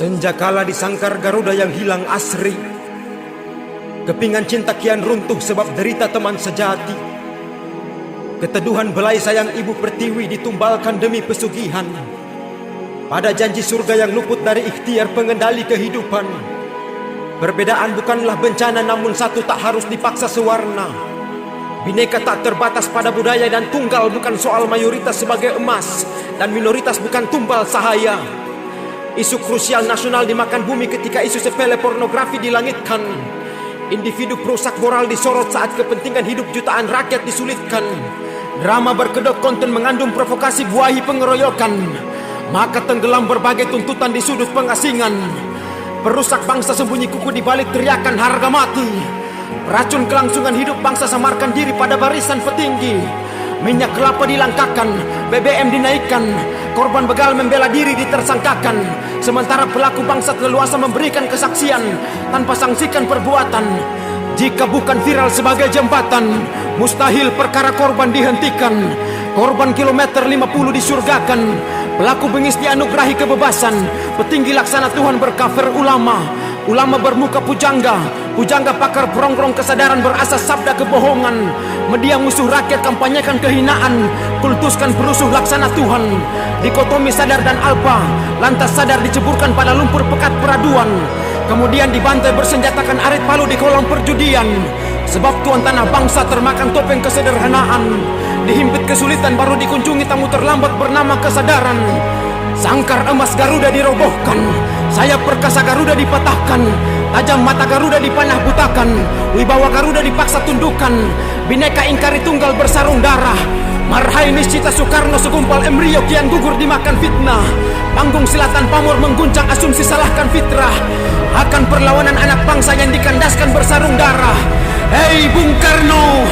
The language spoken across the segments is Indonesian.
Senja kala di sangkar Garuda yang hilang asri, kepingan cinta kian runtuh sebab derita teman sejati. Keteduhan belai sayang ibu pertiwi ditumbalkan demi pesugihan. Pada janji surga yang luput dari ikhtiar pengendali kehidupan. Perbedaan bukanlah bencana, namun satu tak harus dipaksa sewarna. Bineka tak terbatas pada budaya dan tunggal bukan soal mayoritas sebagai emas dan minoritas bukan tumbal sahaya. Isu krusial nasional dimakan bumi ketika isu sepele pornografi dilangitkan. Individu perusak moral disorot saat kepentingan hidup jutaan rakyat disulitkan. Drama berkedok konten mengandung provokasi buahi pengeroyokan. Maka tenggelam berbagai tuntutan di sudut pengasingan. Perusak bangsa sembunyi kuku di balik teriakan harga mati. Racun kelangsungan hidup bangsa samarkan diri pada barisan petinggi. Minyak kelapa dilangkakan, BBM dinaikkan. Korban begal membela diri ditersangkakan. Sementara pelaku bangsa leluasa memberikan kesaksian tanpa sangsikan perbuatan. Jika bukan viral sebagai jembatan, mustahil perkara korban dihentikan. Korban kilometer 50 disurgakan. Pelaku bengis dianugerahi kebebasan. Petinggi laksana Tuhan berkafir ulama. Ulama bermuka pujangga. Pujangga pakar berongrong kesadaran berasas sabda kebohongan. Media musuh rakyat kampanyekan kehinaan. Kultuskan perusuh laksana Tuhan. Dikotomi sadar dan alpa. Lantas sadar diceburkan pada lumpur pekat peraduan. Kemudian dibantai bersenjatakan arit palu di kolam perjudian. Sebab tuan tanah bangsa termakan topeng kesederhanaan. Dihimpit kesulitan baru dikunjungi tamu terlambat bernama kesadaran. Sangkar emas Garuda dirobohkan. Sayap perkasa Garuda dipatahkan. Tajam mata Garuda dipanah butakan. Wibawa Garuda dipaksa tundukkan. Bineka ingkari tunggal bersarung darah. Marhai niscita Soekarno segumpal embrio kian gugur dimakan fitnah. Panggung silatan pamor mengguncang asumsi salahkan fitrah. Akan perlawanan anak bangsa yang dikandaskan bersarung darah. Hei Bung Karno,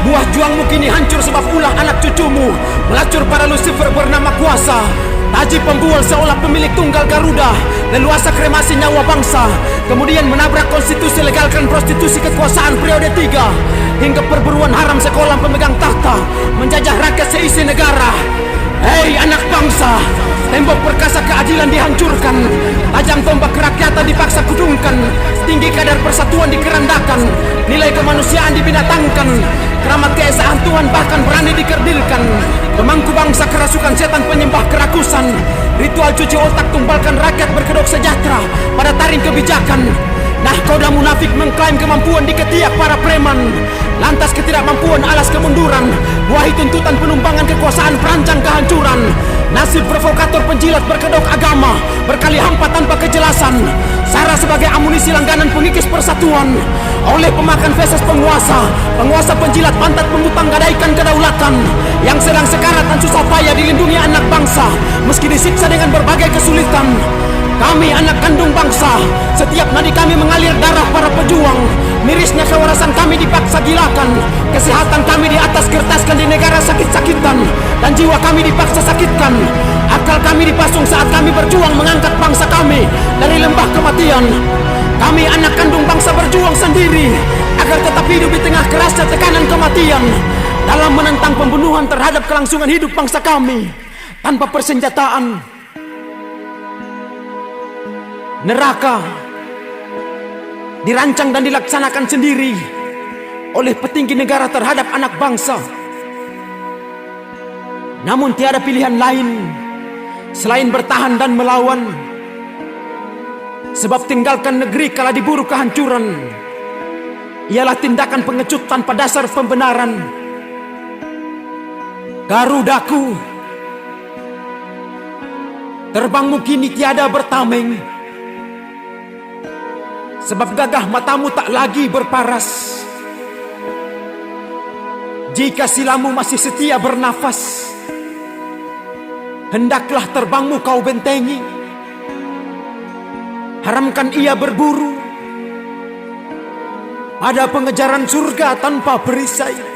buah juangmu kini hancur sebab ulah anak cucumu melacur pada Lucifer bernama kuasa. Taji pembual seolah pemilik tunggal Garuda, leluasa kremasi nyawa bangsa. Kemudian menabrak konstitusi, legalkan prostitusi kekuasaan periode 3. Hingga perburuan haram sekolah pemegang tahta, menjajah rakyat seisi negara. Hei anak bangsa, tembok perkasa keadilan dihancurkan. Tajam tombak kerakyatan dipaksa kudungkan. Tinggi kadar persatuan dikerendakan. Nilai kemanusiaan dibinatangkan. Keramat keesaan Tuhan bahkan berani dikerdilkan. Pemangku bangsa kerasukan setan penyembah kerakusan. Ritual cuci otak tumbalkan rakyat berkedok sejahtera pada taring kebijakan. Nahkoda munafik mengklaim kemampuan di ketiak para preman. Lantas ketidakmampuan alas kemunduran. Buahi tuntutan penumpangan kekuasaan perancang kehancuran. Nasib provokator penjilat berkedok agama berkali hampa tanpa kejelasan. Sara sebagai amunisi langganan pengikis persatuan. Oleh pemakan feses penguasa. Penguasa penjilat pantat memutang gadaikan kedaulatan. Yang sedang sekarat dan susah payah dilindungi anak bangsa meski disiksa dengan berbagai kesulitan. Kami anak kandung bangsa, setiap nadi kami mengalir darah para pejuang. Mirisnya kewarasan kami dipaksa gilakan. Kesehatan kami di atas kertaskan di negara sakit-sakitan. Dan jiwa kami dipaksa sakitkan. Akal kami dipasung saat kami berjuang mengangkat bangsa kami dari lembah kematian. Kami anak kandung bangsa berjuang sendiri agar tetap hidup di tengah kerasnya tekanan kematian. Dalam menentang pembunuhan terhadap kelangsungan hidup bangsa kami tanpa persenjataan. Neraka dirancang dan dilaksanakan sendiri oleh petinggi negara terhadap anak bangsa. Namun tiada pilihan lain selain bertahan dan melawan. Sebab tinggalkan negeri kala diburu kehancuran ialah tindakan pengecut tanpa dasar pembenaran. Garudaku, terbangmu kini tiada bertameng. Sebab gagah matamu tak lagi berparas. Jika silamu masih setia bernafas, hendaklah terbangmu kau bentengi. Haramkan ia berburu pada pengejaran surga tanpa perisai.